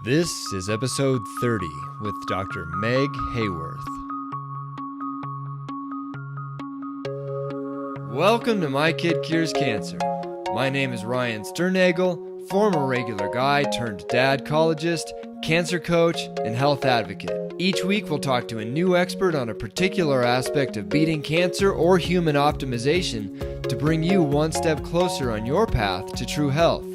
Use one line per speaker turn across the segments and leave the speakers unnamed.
This is episode 30 with Dr. Meg Haworth. Welcome to My Kid Cures Cancer. My name is Ryan Sternagel, former regular guy turned dadcologist, cancer coach, and health advocate. Each week we'll talk to a new expert on a particular aspect of beating cancer or human optimization to bring you one step closer on your path to true health.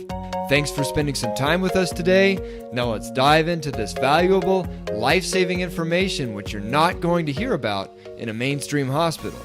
Thanks for spending some time with us today. Now let's dive into this valuable, life-saving information which you're not going to hear about in a mainstream hospital.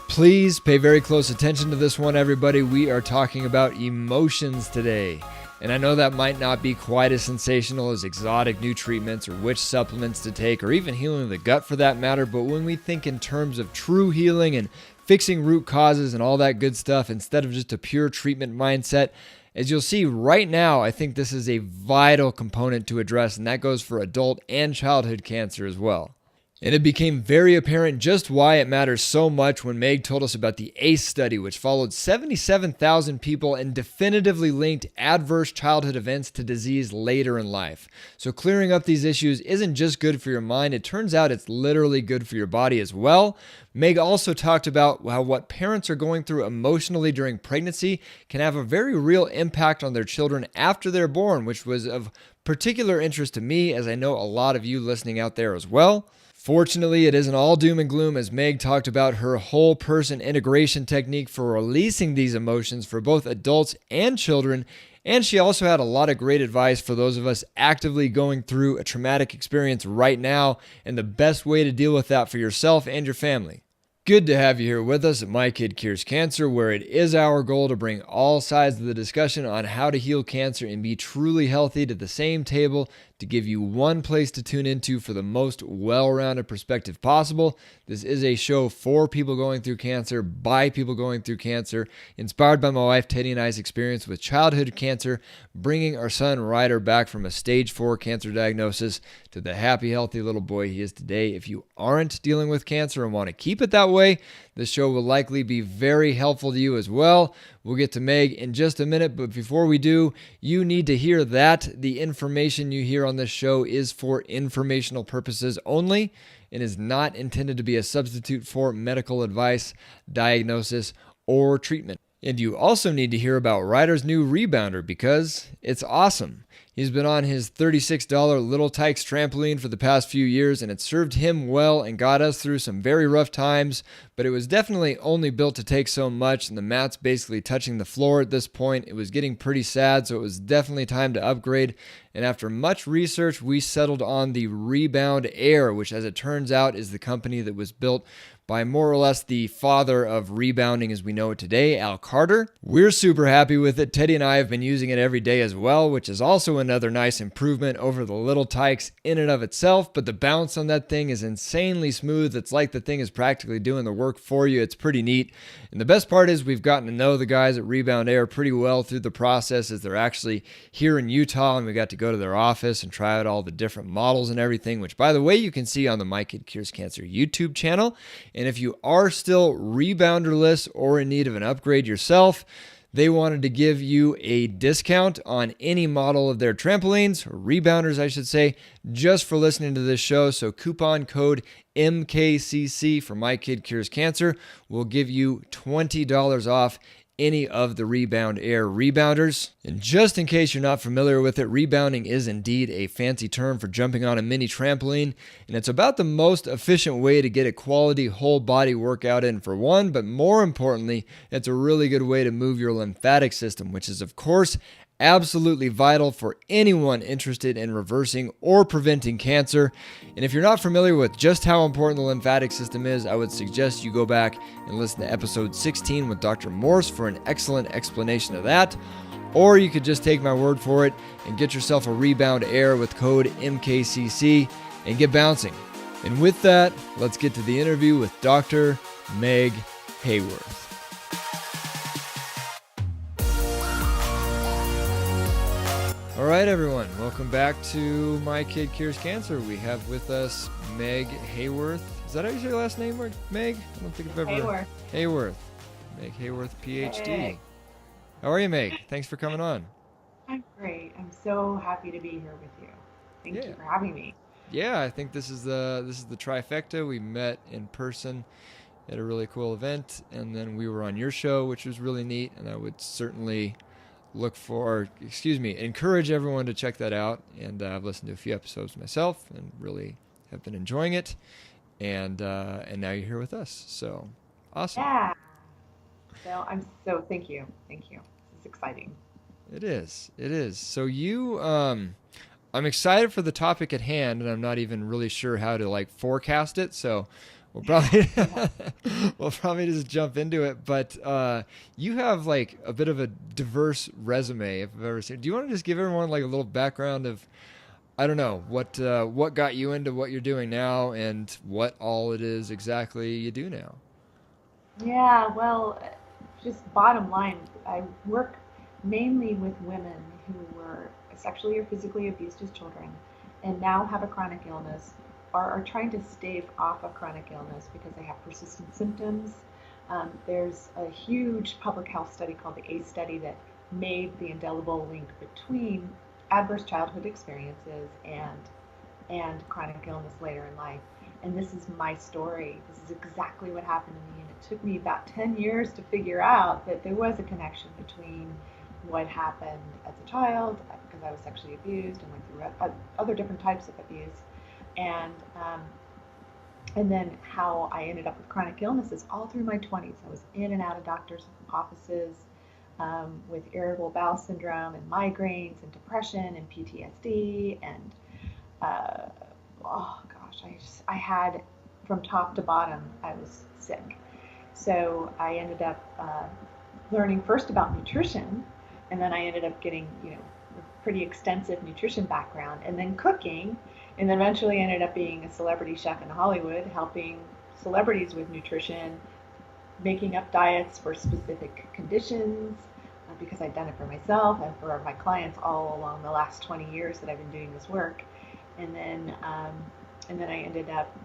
Please pay very close attention to this one, everybody. We are talking about emotions today. And I know that might not be quite as sensational as exotic new treatments or which supplements to take or even healing the gut for that matter, but when we think in terms of true healing and fixing root causes and all that good stuff instead of just a pure treatment mindset, as you'll see right now, I think this is a vital component to address, and that goes for adult and childhood cancer as well. And it became very apparent just why it matters so much when Meg told us about the ACE study, which followed 77,000 people and definitively linked adverse childhood events to disease later in life. So clearing up these issues isn't just good for your mind, it turns out it's literally good for your body as well. Meg also talked about how what parents are going through emotionally during pregnancy can have a very real impact on their children after they're born, which was of particular interest to me, as I know a lot of you listening out there as well. Fortunately, it isn't all doom and gloom, as Meg talked about her whole person integration technique for releasing these emotions for both adults and children, and she also had a lot of great advice for those of us actively going through a traumatic experience right now and the best way to deal with that for yourself and your family. Good to have you here with us at My Kid Cures Cancer, where it is our goal to bring all sides of the discussion on how to heal cancer and be truly healthy to the same table to give you one place to tune into for the most well-rounded perspective possible. This is a show for people going through cancer, by people going through cancer, inspired by my wife Teddy and I's experience with childhood cancer, bringing our son Ryder back from a stage 4 cancer diagnosis to the happy, healthy little boy he is today. If you aren't dealing with cancer and want to keep it that way, this show will likely be very helpful to you as well. We'll get to Meg in just a minute, but before we do, you need to hear that the information you hear on this show is for informational purposes only and is not intended to be a substitute for medical advice, diagnosis, or treatment. And you also need to hear about Ryder's new rebounder because it's awesome. He's been on his $36 Little Tykes trampoline for the past few years, and it served him well and got us through some very rough times, but it was definitely only built to take so much, and the mat's basically touching the floor at this point. It was getting pretty sad, so it was definitely time to upgrade, and after much research, we settled on the Rebound Air, which as it turns out is the company that was built by more or less the father of rebounding as we know it today, Al Carter. We're super happy with it. Teddy and I have been using it every day as well, which is also another nice improvement over the Little Tykes in and of itself, but the bounce on that thing is insanely smooth. It's like the thing is practically doing the work for you. It's pretty neat. And the best part is we've gotten to know the guys at Rebound Air pretty well through the process as they're actually here in Utah, and we got to go to their office and try out all the different models and everything, which by the way, you can see on the My Kid Cures Cancer YouTube channel. And if you are still rebounderless or in need of an upgrade yourself, they wanted to give you a discount on any model of their trampolines, or rebounders I should say, just for listening to this show. So coupon code MKCC for My Kid Cures Cancer will give you $20 off any of the Rebound Air rebounders. And just in case you're not familiar with it, rebounding is indeed a fancy term for jumping on a mini trampoline, and it's about the most efficient way to get a quality whole body workout in for one, but more importantly, it's a really good way to move your lymphatic system, which is of course absolutely vital for anyone interested in reversing or preventing cancer. And if you're not familiar with just how important the lymphatic system is, I would suggest you go back and listen to episode 16 with Dr. Morse for an excellent explanation of that. Or you could just take my word for it and get yourself a Rebound Air with code MKCC and get bouncing. And with that, let's get to the interview with Dr. Meg Haworth. All right, everyone, welcome back to My Kid Cures Cancer. We have with us Meg Haworth. Is that how you say your last name, Meg? I don't think I've ever...
Haworth.
Haworth. Meg Haworth, PhD.
Hey.
How are you, Meg? Thanks for coming on.
I'm great. I'm so happy to be here with you. Thank
Yeah.
you for having me.
Yeah, I think this is the trifecta. We met in person at a really cool event, and then we were on your show, which was really neat. And I would certainly encourage everyone to check that out. And I've listened to a few episodes myself, and really have been enjoying it. And now you're here with us, so awesome.
Yeah. So thank you. Thank you. This is exciting.
It is. It is. So I'm excited for the topic at hand, and I'm not even really sure how to like forecast it. So we'll probably
Yeah.
we'll probably just jump into it. But you have like a bit of a diverse resume, if I've ever seen. Do you want to just give everyone like a little background of, I don't know, what got you into what you're doing now, and what all it is exactly you do now?
Yeah, well, just bottom line, I work mainly with women who were sexually or physically abused as children and now have a chronic illness or are trying to stave off a chronic illness because they have persistent symptoms. There's a huge public health study called the ACE study that made the indelible link between adverse childhood experiences and chronic illness later in life. And this is my story. This is exactly what happened to me. And it took me about 10 years to figure out that there was a connection between what happened as a child, because I was sexually abused and went through other different types of abuse, and um, and then how I ended up with chronic illnesses all through my 20s. I was in and out of doctors' offices with irritable bowel syndrome and migraines and depression and PTSD and uh, oh gosh, I had from top to bottom, I was sick. So I ended up learning first about nutrition, and then I ended up getting, a pretty extensive nutrition background, and then cooking, and then eventually ended up being a celebrity chef in Hollywood, helping celebrities with nutrition, making up diets for specific conditions, because I'd done it for myself and for my clients all along the last 20 years that I've been doing this work. And then, um, and then I ended up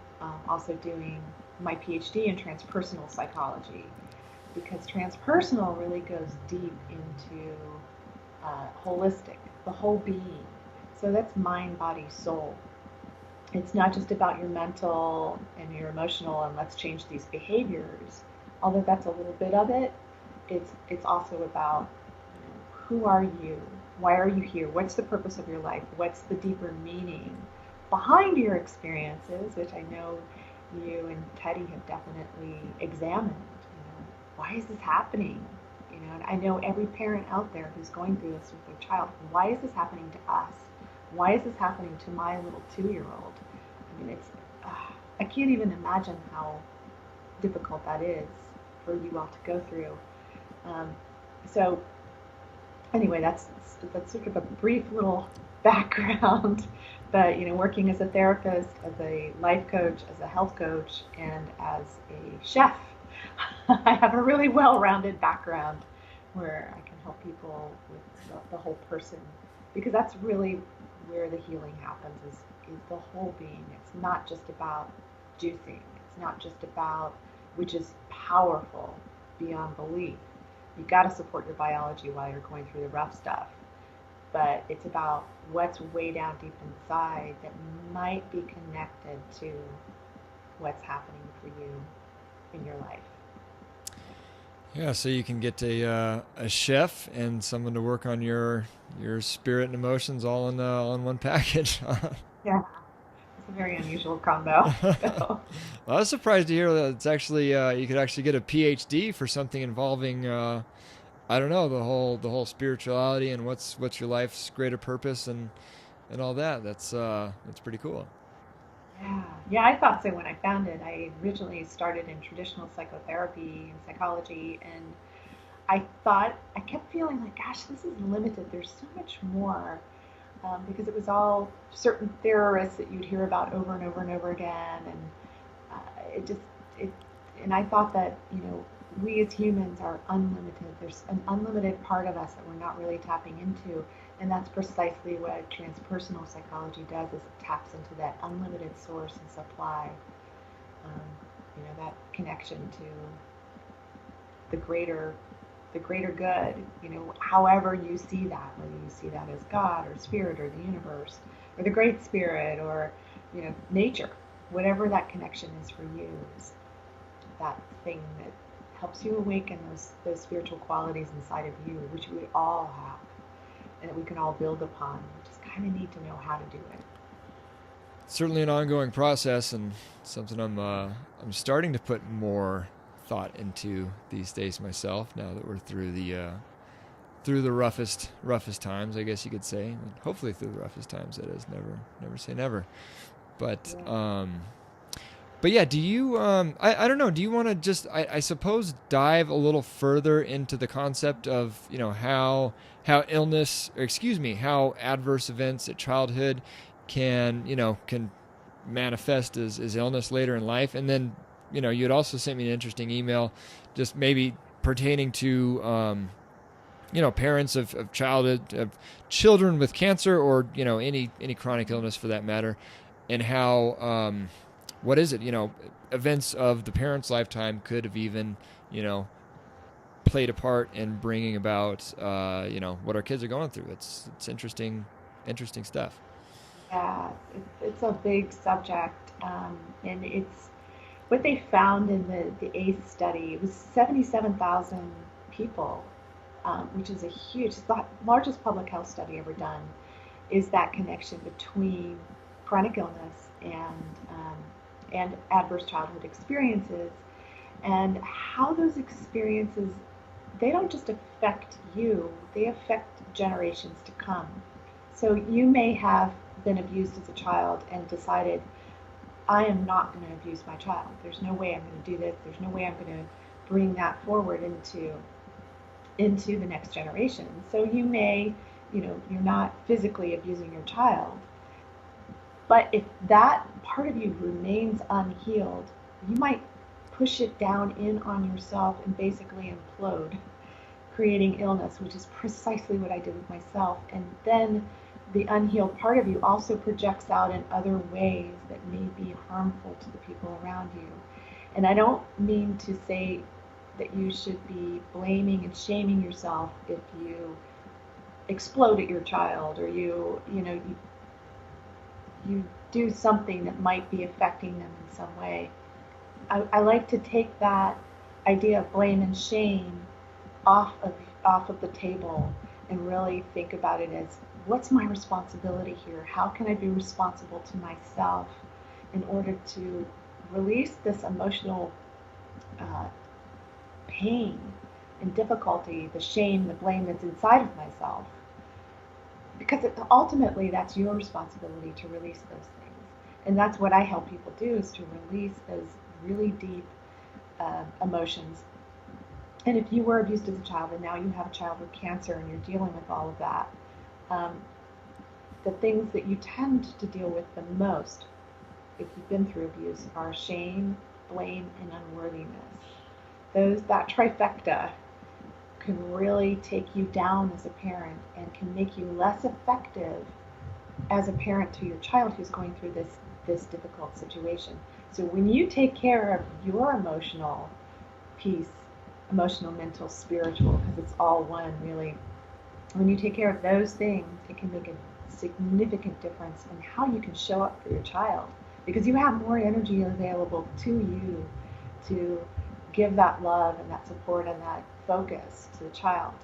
also doing my PhD in transpersonal psychology, because transpersonal really goes deep into holistic, the whole being. So that's mind, body, soul. It's not just about your mental and your emotional and let's change these behaviors, although that's a little bit of it. It's also about, who are you? Why are you here? What's the purpose of your life? What's the deeper meaning behind your experiences, which I know you and Teddy have definitely examined. Why is this happening? And I know every parent out there who's going through this with their child. Why is this happening to us? Why is this happening to my little 2-year-old? I mean, I can't even imagine how difficult that is for you all to go through. Um, so anyway, that's sort of a brief little background. But working as a therapist, as a life coach, as a health coach, and as a chef, I have a really well-rounded background where I can help people with the whole person, because that's really where the healing happens, is the whole being. It's not just about juicing. It's not just about, which is powerful beyond belief. You got to support your biology while you're going through the rough stuff, but it's about what's way down deep inside that might be connected to what's happening for you in your life.
Yeah, so you can get a chef and someone to work on your spirit and emotions all in one package.
Yeah, it's a very unusual combo. So,
I was surprised to hear that it's actually you could actually get a PhD for something involving I don't know, the whole spirituality and what's your life's greater purpose and all that. That's pretty cool.
yeah, yeah, I thought so when I found it. I originally started in traditional psychotherapy and psychology, and I kept feeling like, gosh, this is limited. There's so much more, because it was all certain theorists that you'd hear about over and over and over again, and it just it. And I thought that we as humans are unlimited. There's an unlimited part of us that we're not really tapping into, and that's precisely what transpersonal psychology does. Is it taps into that unlimited source and supply. Um, that connection to the greater the greater good, however you see that, whether you see that as God or spirit or the universe or the great spirit or, nature, whatever that connection is for you, is that thing that helps you awaken those spiritual qualities inside of you, which we all have and that we can all build upon. We just kind of need to know how to do it.
Certainly an ongoing process, and something I'm starting to put more thought into these days myself. Now that we're through the roughest times, I guess you could say. And hopefully through the roughest times. That is, never say never. But
Yeah.
but yeah, do you I don't know, do you want to just I suppose dive a little further into the concept of, how illness, or excuse me, how adverse events at childhood can manifest as illness later in life? And then, you had also sent me an interesting email just maybe pertaining to parents of childhood of children with cancer, or any chronic illness for that matter, and how what is it, events of the parent's lifetime could have even played a part in bringing about what our kids are going through. It's interesting stuff.
Yeah, it's a big subject, and it's what they found in the ACE study. It was 77,000 people, which is a huge, it's the largest public health study ever done, is that connection between chronic illness and adverse childhood experiences, and how those experiences, they don't just affect you, they affect generations to come. So you may have been abused as a child and decided, I am not going to abuse my child. There's no way I'm going to do this. There's no way I'm going to bring that forward into the next generation. So you may, you're not physically abusing your child, but if that part of you remains unhealed, you might push it down in on yourself and basically implode, creating illness, which is precisely what I did with myself. And then the unhealed part of you also projects out in other ways that may be harmful to the people around you. And I don't mean to say that you should be blaming and shaming yourself if you explode at your child, or you do something that might be affecting them in some way. I like to take that idea of blame and shame off of off of the table and really think about it as, what's my responsibility here? How can I be responsible to myself in order to release this emotional uh, pain and difficulty, the shame, the blame that's inside of myself? Because ultimately, that's your responsibility to release those things. And that's what I help people do, is to release those really deep emotions. And if you were abused as a child and now you have a child with cancer and you're dealing with all of that, um, the things that you tend to deal with the most, if you've been through abuse, are shame, blame, and unworthiness. That trifecta can really take you down as a parent and can make you less effective as a parent to your child who's going through this difficult situation. So when you take care of your emotional piece, emotional, mental, spiritual, because it's all one really, when you take care of those things, it can make a significant difference in how you can show up for your child, because you have more energy available to you to give that love and that support and that focus to the child.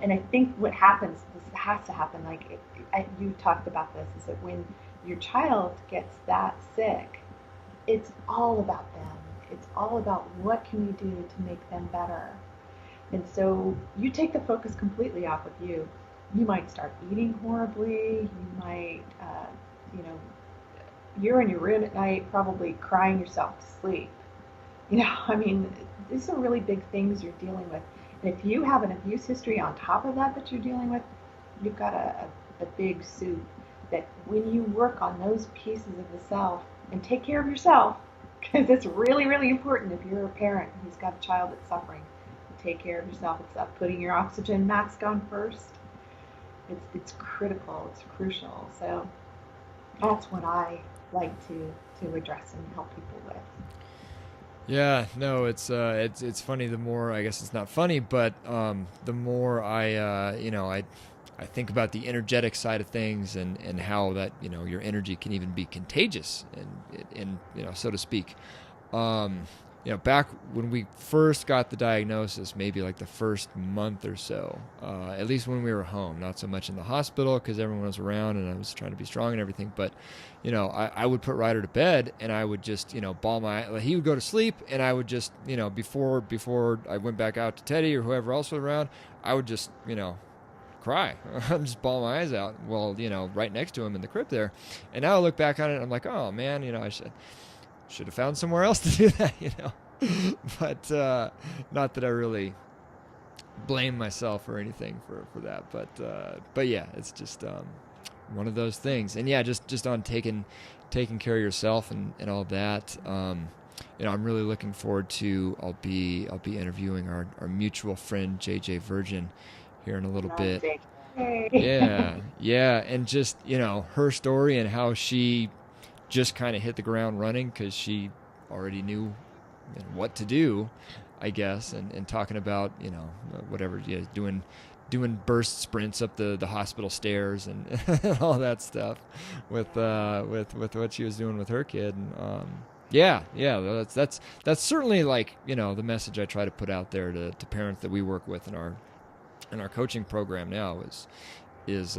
And I think what happens, this has to happen, like you talked about this, is that when your child gets that sick, it's all about them. It's all about what can you do to make them better. And so you take the focus completely off of you. You might start eating horribly. You might, you're in your room at night probably crying yourself to sleep. I mean, these are really big things you're dealing with. And if you have an abuse history on top of that you're dealing with, you've got a big soup that when you work on those pieces of the self and take care of yourself, because it's really, really important if you're a parent who's got a child that's suffering, take care of yourself. It's about putting your oxygen mask on first. It's critical. It's crucial. So that's what I like to address and help people with.
Yeah, no, it's funny. The more, I guess it's not funny, but the more I think about the energetic side of things, and how that, your energy can even be contagious, and so to speak. Um, back when we first got the diagnosis, maybe like the first month or so, at least when we were home, not so much in the hospital because everyone was around and I was trying to be strong and everything. But, I would put Ryder to bed and I would just, bawl my, he would go to sleep and I would just, before I went back out to Teddy or whoever else was around, I would just, cry. I'm just bawl my eyes out. Well, right next to him in the crib there. And now I look back on it and I'm like, oh man, I should have found somewhere else to do that. But not that I really blame myself or anything for that. But yeah, it's just one of those things. And yeah, just on taking care of yourself and all that. I'm really looking forward to. I'll be interviewing our mutual friend JJ Virgin here in a little bit.
Hey.
Yeah, and just her story and how she just kind of hit the ground running because she already knew what to do, I guess, and talking about whatever, yeah, doing burst sprints up the hospital stairs and all that stuff with what she was doing with her kid. And yeah, that's certainly like the message I try to put out there to parents that we work with in our coaching program now is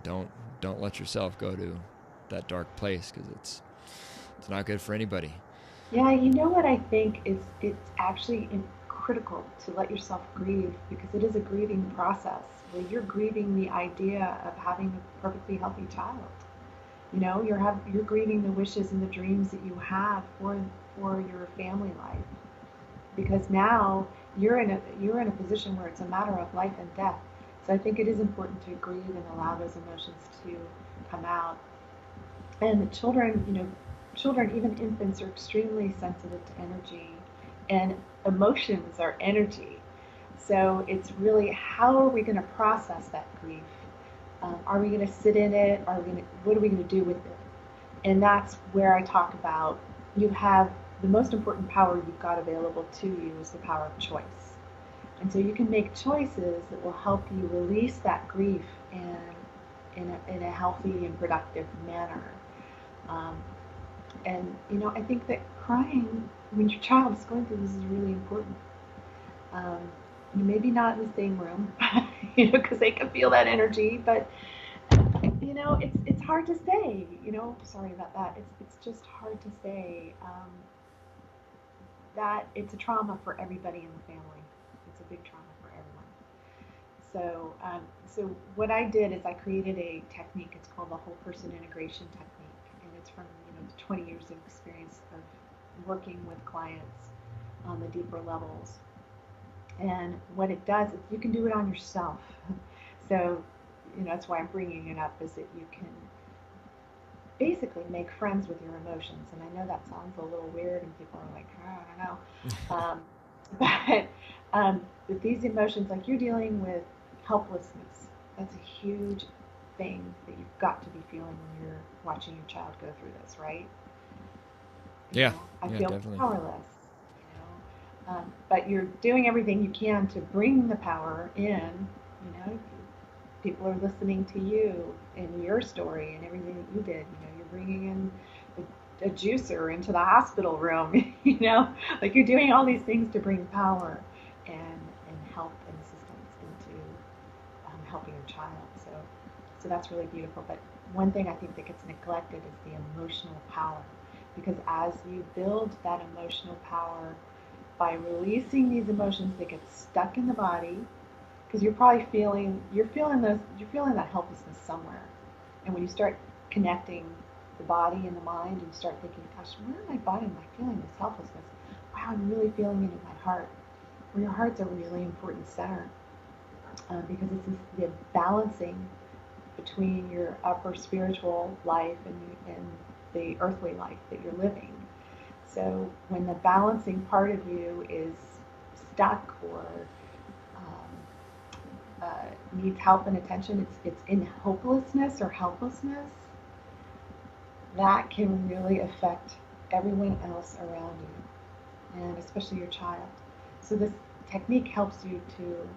don't let yourself go to that dark place because it's not good for anybody.
Yeah, you know what I think is it's actually critical to let yourself grieve because it is a grieving process where you're grieving the idea of having a perfectly healthy child. You're grieving the wishes and the dreams that you have for your family life because now you're in a position where it's a matter of life and death. So I think it is important to grieve and allow those emotions to come out. And the children, even infants, are extremely sensitive to energy, and emotions are energy. So it's really how are we going to process that grief? Are we going to sit in it? What are we going to do with it? And that's where I talk about you have the most important power you've got available to you is the power of choice. And so you can make choices that will help you release that grief in a healthy and productive manner. Um, and I think that crying when your child is going through this is really important. Um, Maybe not in the same room, because they can feel that energy. But it's hard to say. Sorry about that. It's just hard to say that it's a trauma for everybody in the family. It's a big trauma for everyone. So what I did is I created a technique. It's called the whole person integration technique, and it's from 20 years of experience of working with clients on the deeper levels. And what it does is you can do it on yourself. So that's why I'm bringing it up is that you can basically make friends with your emotions. And I know that sounds a little weird, and people are like, oh, I don't know. But these emotions, like you're dealing with helplessness, that's a huge thing that you've got to be feeling when you're watching your child go through this, right?
Yeah,
I
yeah,
feel
definitely.
powerless. But you're doing everything you can to bring the power in. People are listening to you and your story and everything that you did. You're bringing in a juicer into the hospital room. Like you're doing all these things to bring power and help and assistance into helping your child. So that's really beautiful. But one thing I think that gets neglected is the emotional power, because as you build that emotional power by releasing these emotions that get stuck in the body, because you're feeling that helplessness somewhere, and when you start connecting the body and the mind, and you start thinking, gosh, where in my body am I feeling this helplessness? Wow, I'm really feeling it in my heart. Well, your heart's a really important center because it's the balancing between your upper spiritual life and the earthly life that you're living. So when the balancing part of you is stuck or needs help and attention, it's in hopelessness or helplessness, that can really affect everyone else around you. and especially your child. So this technique helps you to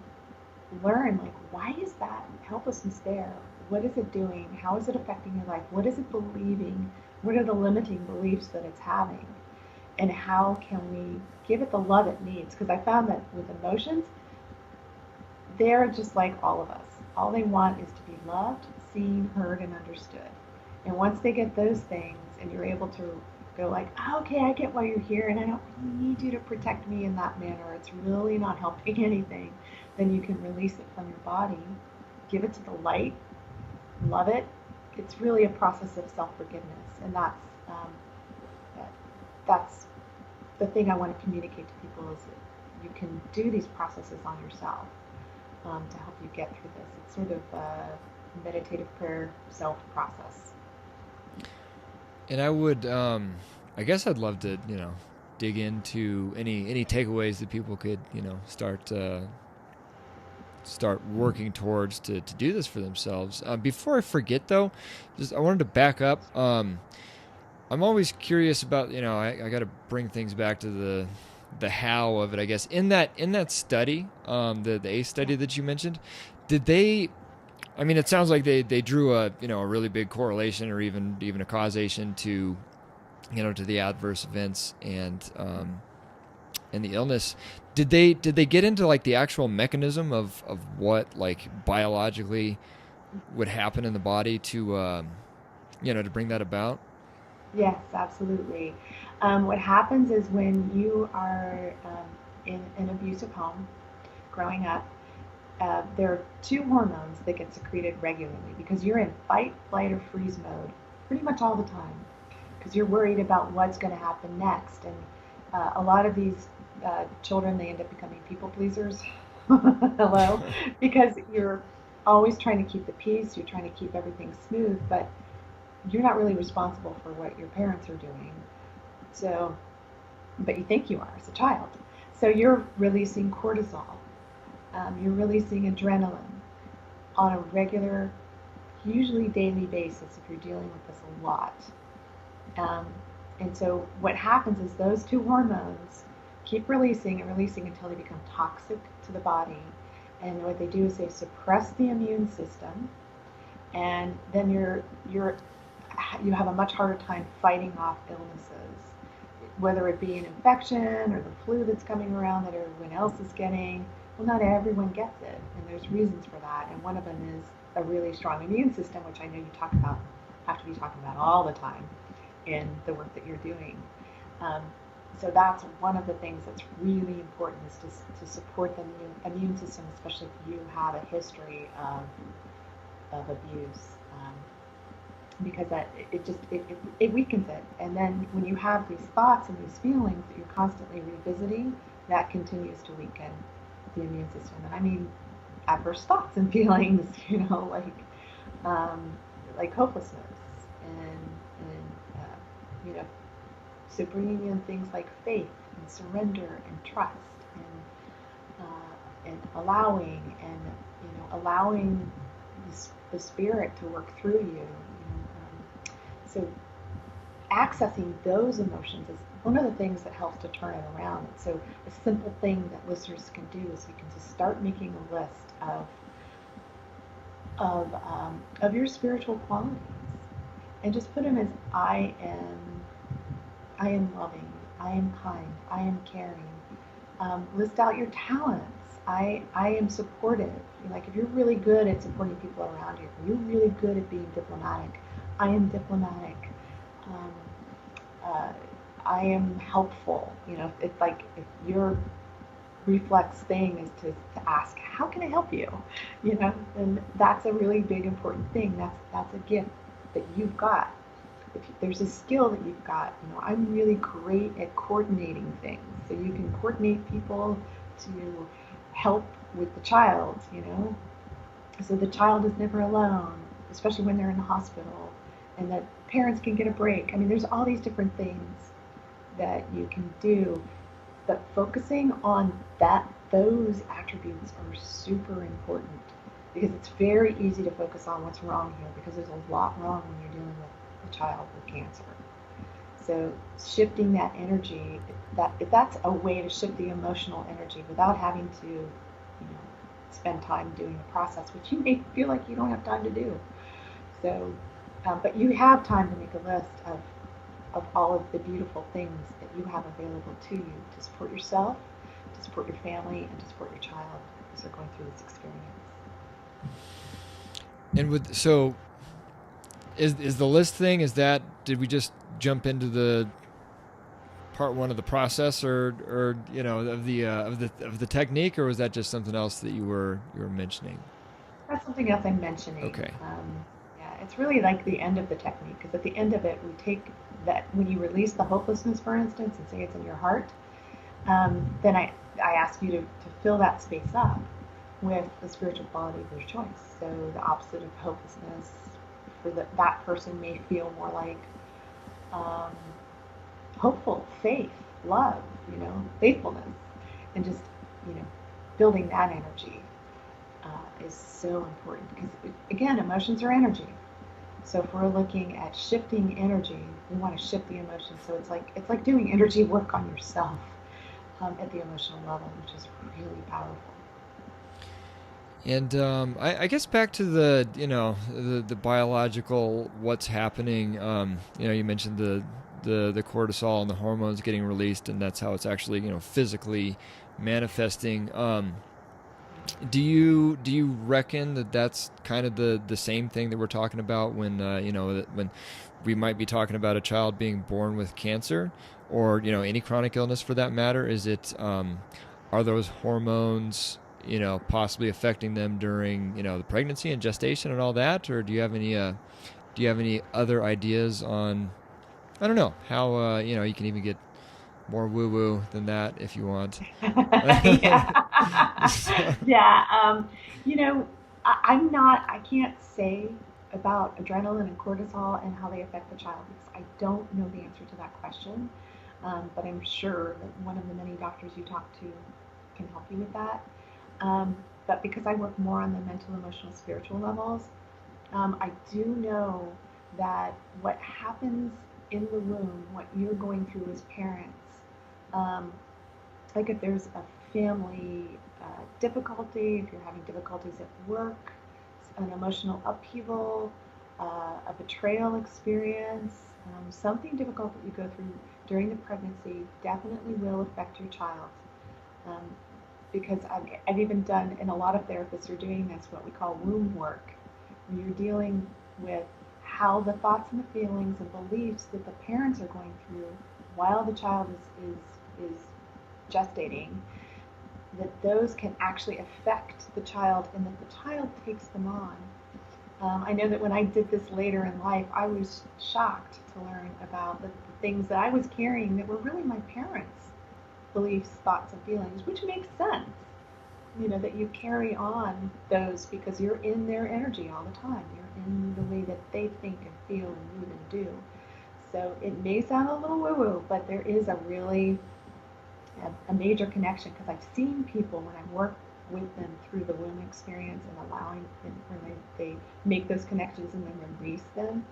learn, like, why is that helplessness there? What is it doing? How is it affecting your life? What is it believing? What are the limiting beliefs that it's having? And how can we give it the love it needs? Because I found that with emotions, they're just like all of us. All they want is to be loved, seen, heard, and understood. And once they get those things, and you're able to go like, oh, okay, I get why you're here, and I don't really need you to protect me in that manner. It's really not helping anything. Then you can release it from your body, give it to the light, love it. It's really a process of self-forgiveness, and that, that's the thing I want to communicate to people is that you can do these processes on yourself to help you get through this. It's sort of a meditative prayer self process.
And I would, I guess I'd love to, dig into any takeaways that people could, start working towards to do this for themselves. Before I forget, though, just I wanted to back up. I'm always curious about, I got to bring things back to the how of it, I guess. In that study, the ACE
Yeah.
study that you mentioned, did they? I mean, it sounds like they drew a really big correlation or even a causation to to the adverse events and the illness. Did they get into like the actual mechanism of what like biologically would happen in the body to bring that about?
Yes, absolutely. What happens is when you are in an abusive home growing up, there are two hormones that get secreted regularly because you're in fight, flight, or freeze mode pretty much all the time because you're worried about what's going to happen next. And a lot of these children, they end up becoming people pleasers. Hello, because you're always trying to keep the peace, you're trying to keep everything smooth, but you're not really responsible for what your parents are doing. So, but you think you are as a child. So you're releasing cortisol, you're releasing adrenaline on a regular, usually daily basis if you're dealing with this a lot. Um, and so what happens is those two hormones keep releasing and releasing until they become toxic to the body. And what they do is they suppress the immune system, and then you have a much harder time fighting off illnesses, whether it be an infection or the flu that's coming around that everyone else is getting. Well, not everyone gets it, and there's reasons for that. And one of them is a really strong immune system, which I know you talk about, have to be talking about all the time in the work that you're doing. Um, so that's one of the things that's really important is to support the immune system, especially if you have a history of abuse. Because it weakens it. And then when you have these thoughts and these feelings that you're constantly revisiting, that continues to weaken the immune system. And I mean, adverse thoughts and feelings, um, like hopelessness and you know, so bringing in things like faith and surrender and trust and allowing and allowing the spirit to work through you. So accessing those emotions is one of the things that helps to turn it around. So a simple thing that listeners can do is you can just start making a list of your spiritual qualities and just put them as I am loving, I am kind, I am caring. List out your talents. I am supportive. Like if you're really good at supporting people around you, if you're really good at being diplomatic, I am diplomatic. Um, uh, I am helpful. It's like if your reflex thing is to ask, how can I help you? And that's a really big important thing. That's a gift that you've got. If there's a skill that you've got, I'm really great at coordinating things. So you can coordinate people to help with the child. So the child is never alone, especially when they're in the hospital, and that parents can get a break. I mean, there's all these different things that you can do, but focusing on those attributes are super important because it's very easy to focus on what's wrong here because there's a lot wrong when you're dealing with a child with cancer. So shifting that energy, that's a way to shift the emotional energy without having to, spend time doing the process, which you may feel like you don't have time to do. So, but you have time to make a list of all of the beautiful things that you have available to you to support yourself, to support your family, and to support your child as they're going through this experience.
And is the list thing, did we just jump into the part one of the process, or of the technique, or was that just something else that you were mentioning?
That's something else I'm mentioning.
Okay.
Yeah, it's really like the end of the technique, because at the end of it, we take that when you release the hopelessness, for instance, and say it's in your heart, then I ask you to fill that space up with the spiritual quality of your choice. So the opposite of hopelessness for that person may feel more like um, hopeful, faith, love, faithfulness, and just, you know, building that energy is so important because, again, emotions are energy. So if we're looking at shifting energy, we want to shift the emotion. So it's like doing energy work on yourself at the emotional level, which is really powerful.
And I guess back to the biological what's happening. You mentioned the cortisol and the hormones getting released, and that's how it's actually physically manifesting. Do you reckon that that's kind of the same thing that we're talking about when when we might be talking about a child being born with cancer, or any chronic illness for that matter? Is it are those hormones possibly affecting them during the pregnancy and gestation and all that, or do you have any other ideas on, I don't know, how you can even get more woo woo than that if you want.
Yeah.
So,
Yeah. I can't say about adrenaline and cortisol and how they affect the child because I don't know the answer to that question. But I'm sure that one of the many doctors you talk to can help you with that. But because I work more on the mental, emotional, spiritual levels, I do know that what happens in the womb, what you're going through as parents, um, like if there's a family difficulty, if you're having difficulties at work, an emotional upheaval, a betrayal experience, something difficult that you go through during the pregnancy definitely will affect your child. Um, because I've even done, and a lot of therapists are doing this, what we call womb work, where you're dealing with how the thoughts and the feelings and beliefs that the parents are going through while the child is gestating, that those can actually affect the child and that the child takes them on. I know that when I did this later in life, I was shocked to learn about the things that I was carrying that were really my parents' beliefs, thoughts, and feelings, which makes sense. That you carry on those because you're in their energy all the time. You're in the way that they think and feel and move and do. So it may sound a little woo woo, but there is a major connection because I've seen people when I work with them through the womb experience and allowing them when they make those connections and then release them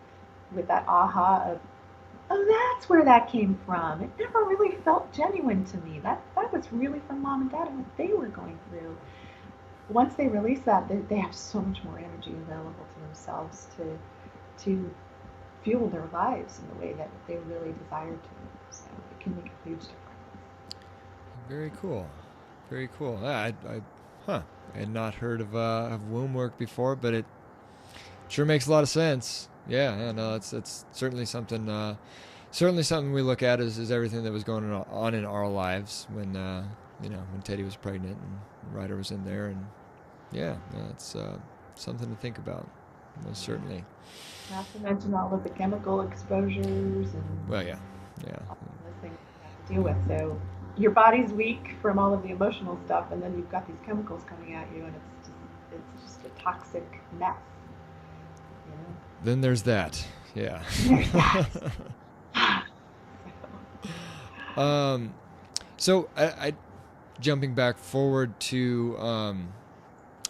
with that aha of, oh, that's where that came from. It never really felt genuine to me. That was really from mom and dad and what they were going through. Once they release that, they have so much more energy available to themselves to fuel their lives in the way that they really desire to. So it can make a huge difference.
very cool, very cool. Huh, I had not heard of womb work before, but it sure makes a lot of sense. Yeah, yeah, no, that's certainly something we look at is everything that was going on in our lives when Teddy was pregnant and Ryder was in there, and yeah, no, it's something to think about, most certainly.
Not to mention all of the chemical exposures and
Well, yeah, yeah,
all of those things you have to deal with. So your body's weak from all of the emotional stuff, and then you've got these chemicals coming at you, and it's just a toxic mess.
then there's that. Yeah.
There's that.
um, so I jumping back forward to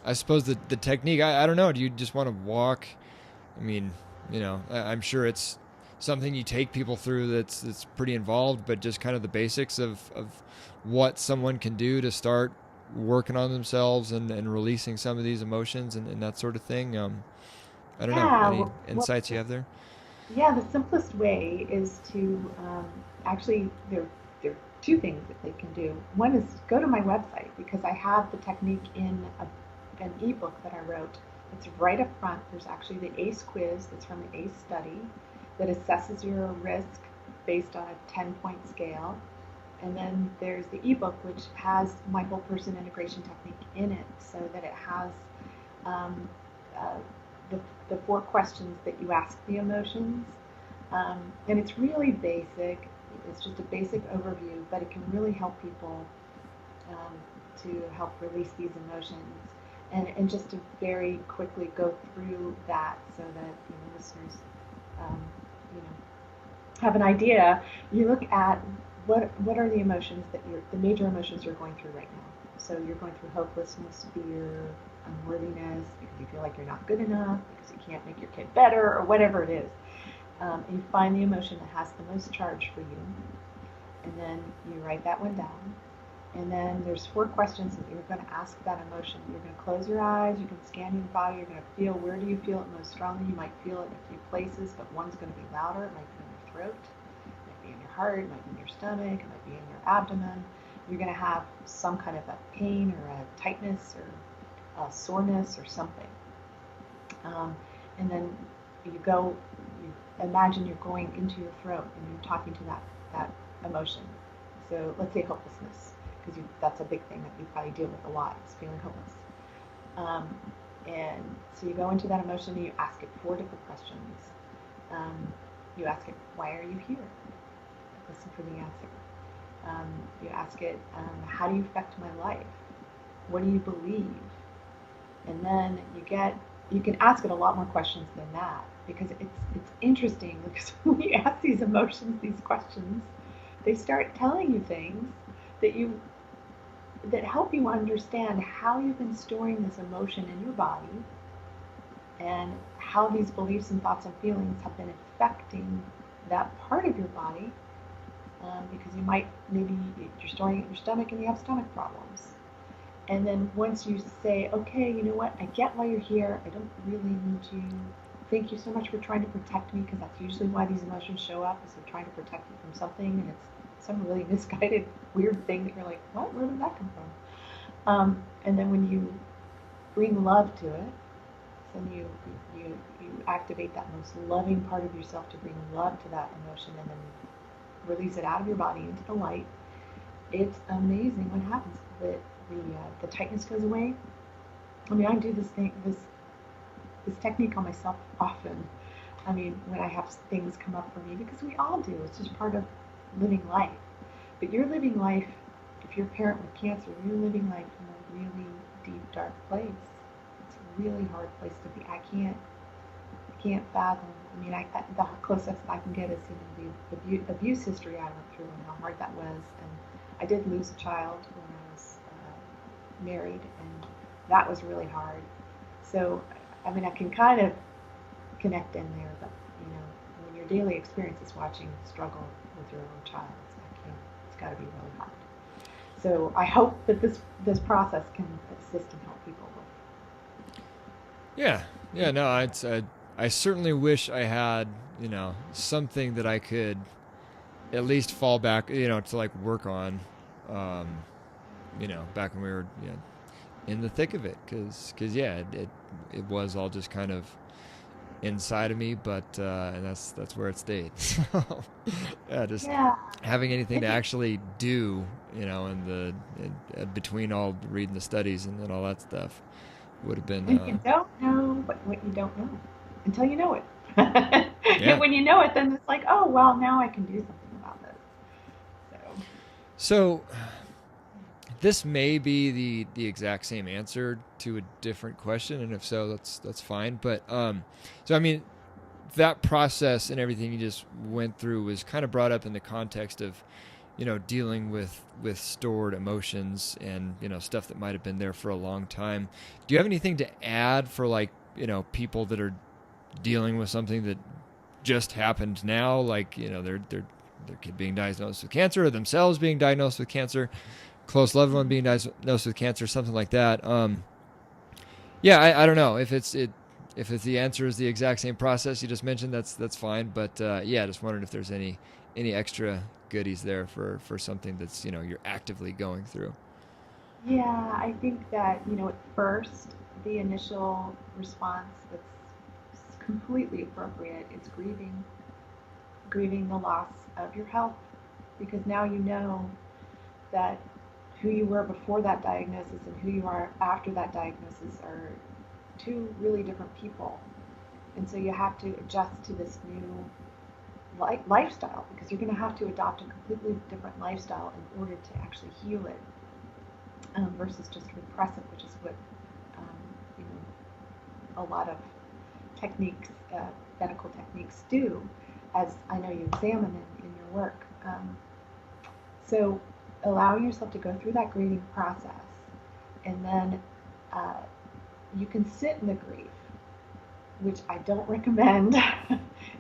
I suppose the technique. I don't know. Do you just want to walk? I mean, I'm sure it's something you take people through that's pretty involved, but just kind of the basics of what someone can do to start working on themselves and releasing some of these emotions and that sort of thing. I don't know.
Yeah,
Any
well,
insights you have there?
yeah, the simplest way is to actually, there are two things that they can do. One is go to my website because I have the technique in an ebook that I wrote. It's right up front. There's actually the ACE quiz that's from the ACE study that assesses your risk based on a 10-point scale. And then there's the ebook, which has my whole person integration technique in it, so that it has um, uh, the, the 4 questions that you ask the emotions. And it's really basic. It's just a basic overview, but it can really help people um, to help release these emotions. And just to very quickly go through that so that listeners um, you know, have an idea. You look at what are the emotions that the major emotions you're going through right now. So you're going through hopelessness, fear, unworthiness, because you feel like you're not good enough, because you can't make your kid better, or whatever it is. And you find the emotion that has the most charge for you, and then you write that one down. And then there's 4 questions that you're going to ask that emotion. You're going to close your eyes, you can scan your body, you're going to feel where do you feel it most strongly. You might feel it in a few places, but one's going to be louder. It might be in your throat, it might be in your heart, it might be in your stomach, it might be in your abdomen. You're going to have some kind of a pain or a tightness or a soreness or something. And then you imagine you're going into your throat and you're talking to that emotion. So let's say hopelessness, because that's a big thing that you probably deal with a lot, is feeling hopeless. And so you go into that emotion and you ask it 4 different questions. You ask it, why are you here? Listen for the answer. You ask it, how do you affect my life? What do you believe? And then you can ask it a lot more questions than that, because it's interesting, because when you ask these emotions these questions, they start telling you things that help you understand how you've been storing this emotion in your body and how these beliefs and thoughts and feelings have been affecting that part of your body. Because maybe you're storing it in your stomach and you have stomach problems. And then once you say, okay, you know what, I get why you're here. I don't really need you. Thank you so much for trying to protect me, because that's usually why these emotions show up, is they're trying to protect you from something, and it's some really misguided, weird thing that you're like, what? Where did that come from? And then when you bring love to it, then you activate that most loving part of yourself to bring love to that emotion, and then release it out of your body into the light. It's amazing what happens. The tightness goes away. I mean, I do this technique on myself often. I mean, when I have things come up for me, because we all do. It's just part of living life. But you're living life, if you're a parent with cancer, you're living life from a really deep, dark place. It's a really hard place to be. I can't fathom. I mean, the closest I can get is the abuse history I went through and how hard that was. And I did lose a child when I was married, and that was really hard. So, I mean, I can kind of connect in there, but when your daily experience is watching struggle with your own child, it's got to be really hard. So I hope that this process can assist and help people with.
Yeah, yeah. No, I certainly wish I had something that I could at least fall back to like work on. Um, back when we were in the thick of it, because yeah, it was all just kind of inside of me, but and that's where it stayed. So yeah, just
Yeah.
having anything to actually do, between all reading the studies and all that stuff would have been
And you don't know what you don't know until you know it. And
yeah.
when you know it, then it's like, oh, well, now I can do something about this. So,
So this may be the exact same answer to a different question, and if so, that's fine. But so I mean, that process and everything you just went through was kind of brought up in the context of dealing with stored emotions and stuff that might have been there for a long time. Do you have anything to add for, like, people that are dealing with something that just happened now, like, their kid being diagnosed with cancer, or themselves being diagnosed with cancer, close loved one being diagnosed with cancer, something like that. Yeah, I don't know if if the answer is the exact same process you just mentioned. That's fine. But yeah, just wondering if there's any extra goodies there for something that's you're actively going through.
Yeah, I think that, at first, the initial response that's completely appropriate is grieving the loss of your health, because now you know that who you were before that diagnosis and who you are after that diagnosis are two really different people. And so you have to adjust to this new lifestyle, because you're going to have to adopt a completely different lifestyle in order to actually heal it, versus just repress it, which is what um, you know a lot of techniques, medical techniques, do, as I know you examine in your work. So allowing yourself to go through that grieving process, and then uh, you can sit in the grief, which I don't recommend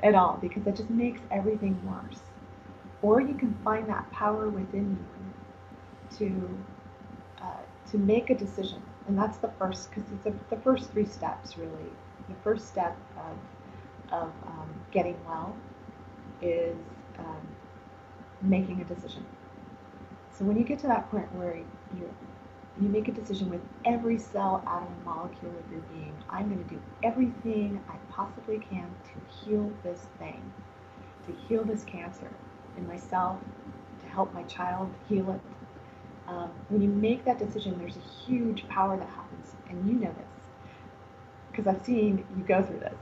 at all, because that just makes everything worse. Or you can find that power within you to make a decision, and that's the first, because it's the first three steps really. The first step of getting well is making a decision. So when you get to that point where you make a decision with every cell, atom, and molecule of your being, I'm going to do everything I possibly can to heal this thing, to heal this cancer in myself, to help my child heal it. When you make that decision, there's a huge power that happens, and you know this, because I've seen you go through this,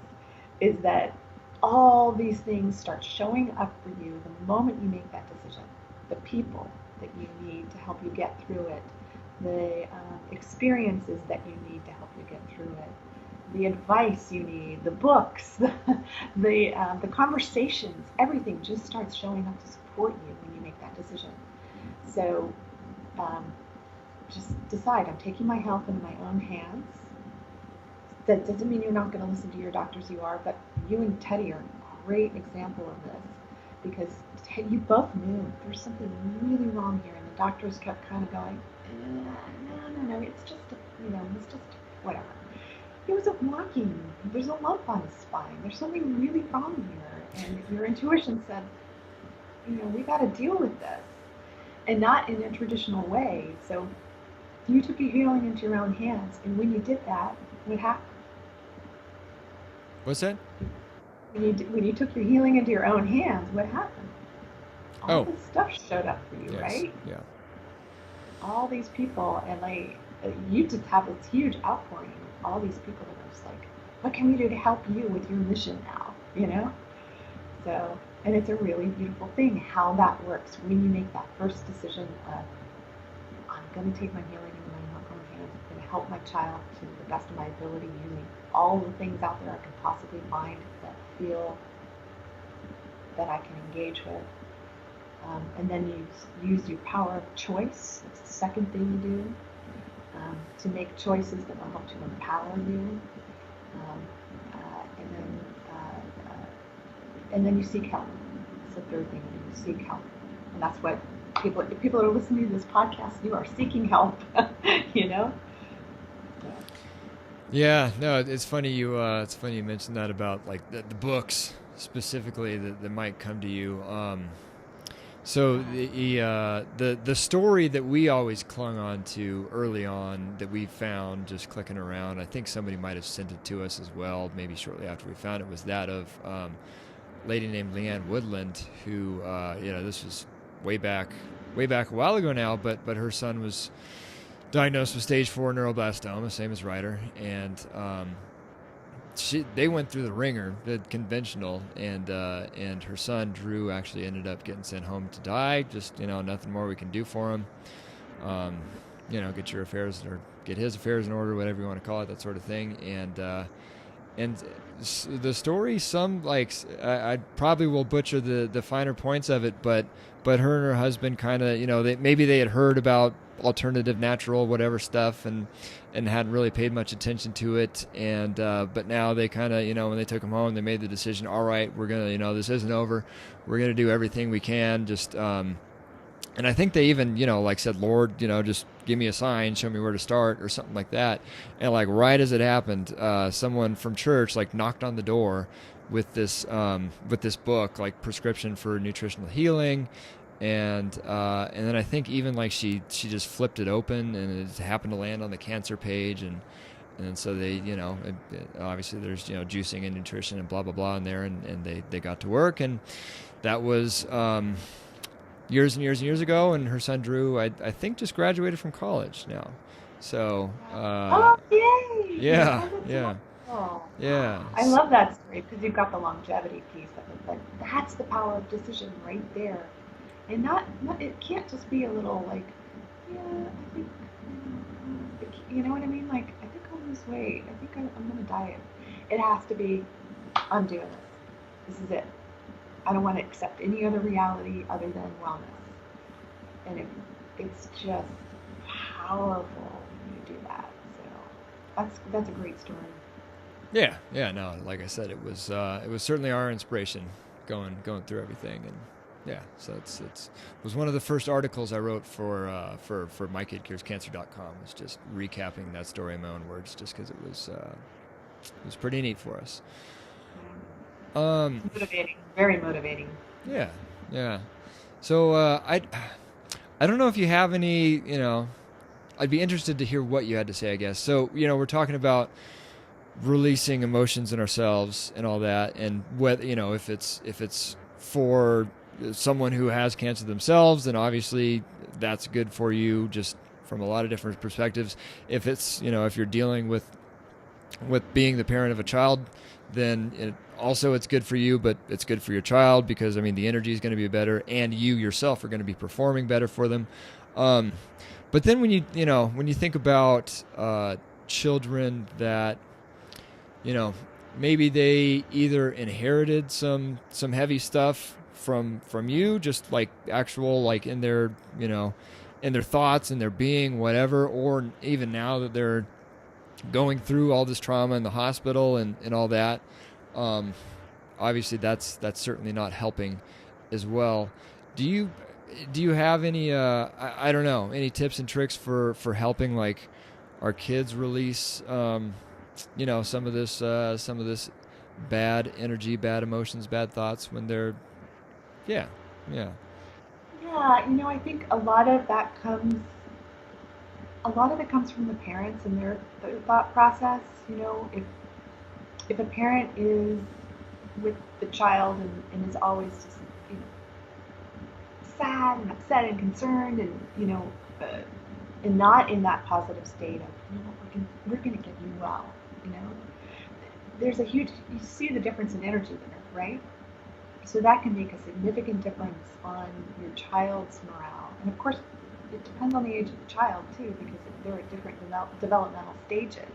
is that all these things start showing up for you the moment you make that decision. The people that you need to help you get through it, the experiences that you need to help you get through it, the advice you need, the books, the conversations, everything just starts showing up to support you when you make that decision. So um, just decide, I'm taking my health into my own hands. That doesn't mean you're not going to listen to your doctors, you are, but you and Teddy are a great example of this, because you both knew there's something really wrong here, and the doctors kept kind of going, no, it's just whatever. He wasn't walking. There's a lump on his spine. There's something really wrong here, and your intuition said, we got to deal with this, and not in a traditional way. So you took your healing into your own hands, and when you did that, what happened?
What's that?
When you took your healing into your own hands, what happened? All
Oh,
this stuff showed up for you,
yes,
right?
yeah.
All these people, and you just have this huge outpouring of all these people that are just like, what can we do to help you with your mission now? So, and it's a really beautiful thing how that works when you make that first decision of, I'm going to take my healing into my own hands. I'm going to help my child to the best of my ability, using all the things out there I can possibly find that feel that I can engage with. And then you use your power of choice. That's the second thing you do, to make choices that will help to empower you. Um, and then you seek help. That's the third thing you do, seek help. And that's what people that are listening to this podcast, you are seeking help. you know.
Yeah, no, it's funny you mentioned that about like the books specifically that might come to you. So the story that we always clung on to early on, that we found just clicking around, I think somebody might have sent it to us as well, maybe shortly after we found it, was that of a lady named Leanne Woodland, who this was way back a while ago now, but her son was diagnosed with stage 4 neuroblastoma, same as Ryder, and they went through the ringer, the conventional, and her son Drew actually ended up getting sent home to die. Just nothing more we can do for him. Get your affairs, or get his affairs in order, whatever you want to call it, that sort of thing. And the story, some like I probably will butcher the finer points of it, but her and her husband kind of, maybe they had heard about alternative natural whatever stuff and hadn't really paid much attention to it, and but now they kind of, when they took him home, they made the decision, all right, we're gonna, this isn't over, we're gonna do everything we can, just and I think they even, like said, Lord, just give me a sign, show me where to start or something like that. And like right as it happened, someone from church like knocked on the door with this book, like Prescription for Nutritional Healing. And then I think even like she just flipped it open and it happened to land on the cancer page, and so they, obviously there's, juicing and nutrition and blah, blah, blah in there, and they got to work, and that was, years and years and years ago, and her son Drew, I think, just graduated from college now. So,
Oh, yay!
yeah,
Oh, that's
yeah,
wonderful.
yeah,
I love that story because you've got the longevity piece of it, but that's the power of decision right there. And not it can't just be a little like, yeah, I think, you know what I mean? Like, I think I'll lose weight. I think I'm going to diet. It has to be, I'm doing this. This is it. I don't want to accept any other reality other than wellness. And it's just powerful when you do that. So that's a great story.
yeah. No, like I said, it was certainly our inspiration going through everything, and yeah. So it was one of the first articles I wrote for MyKidCuresCancer.com. Was just recapping that story in my own words, just because it was pretty neat for us.
Motivating, very motivating.
Yeah, yeah. So I don't know if you have any, I'd be interested to hear what you had to say, I guess. So, we're talking about releasing emotions in ourselves and all that, and whether, if it's for someone who has cancer themselves, then obviously that's good for you, just from a lot of different perspectives. If it's, if you're dealing with being the parent of a child, then it's good for you, but it's good for your child because, the energy is going to be better, and you yourself are going to be performing better for them. But then when you think about children that, maybe they either inherited some heavy stuff from you, just like actual, like in their, in their thoughts and their being, whatever, or even now that they're going through all this trauma in the hospital and all that, obviously that's certainly not helping as well. Do you have any I don't know, any tips and tricks for helping like our kids release some of this bad energy, bad emotions, bad thoughts when they're yeah.
Yeah, I think a lot of it comes from the parents and their thought process. If a parent is with the child and is always just sad and upset and concerned and not in that positive state of we're gonna get you well, there's you see the difference in energy there, right? So that can make a significant difference on your child's morale. And of course, it depends on the age of the child too, because they're at different developmental stages.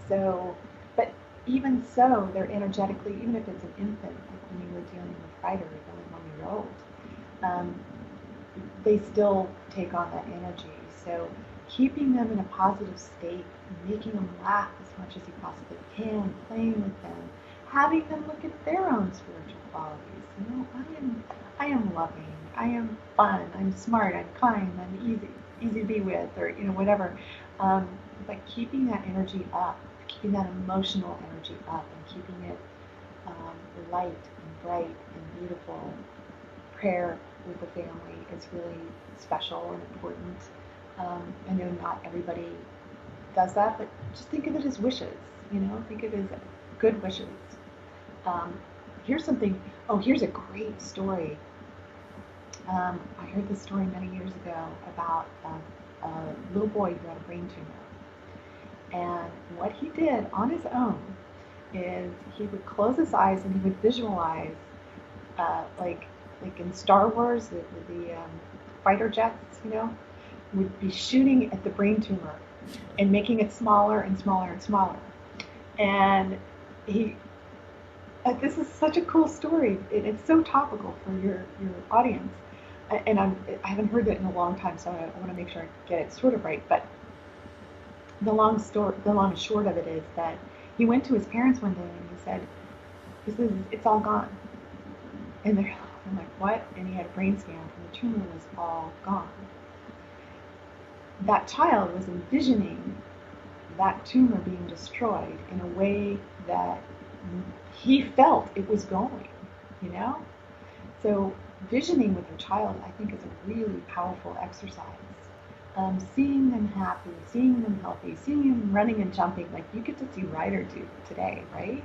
So, but even so, they're energetically, even if it's an infant, like when you were dealing with Ryder, the 1-year-old, they still take on that energy. So keeping them in a positive state, making them laugh as much as you possibly can, playing with them, having them look at their own spiritual qualities. I am loving, I am fun, I'm smart, I'm kind, I'm easy to be with, or whatever. But keeping that energy up, keeping that emotional energy up, and keeping it light and bright and beautiful. Prayer with the family is really special and important. I know not everybody does that, but just think of it as wishes. Think of it as good wishes. Here's a great story. I heard this story many years ago about a little boy who had a brain tumor. And what he did on his own is he would close his eyes and he would visualize, like in Star Wars, the fighter jets, would be shooting at the brain tumor and making it smaller and smaller and smaller. And he This is such a cool story. It's so topical for your audience. And I haven't heard it in a long time, so I want to make sure I get it sort of right. But the long and short of it is that he went to his parents one day and he said, it's all gone. And I'm like, what? And he had a brain scan, and the tumor was all gone. That child was envisioning that tumor being destroyed in a way that he felt it was going, you know? So visioning with your child, I think, is a really powerful exercise. Seeing them happy, seeing them healthy, seeing them running and jumping, like you get to see Ryder do today, right?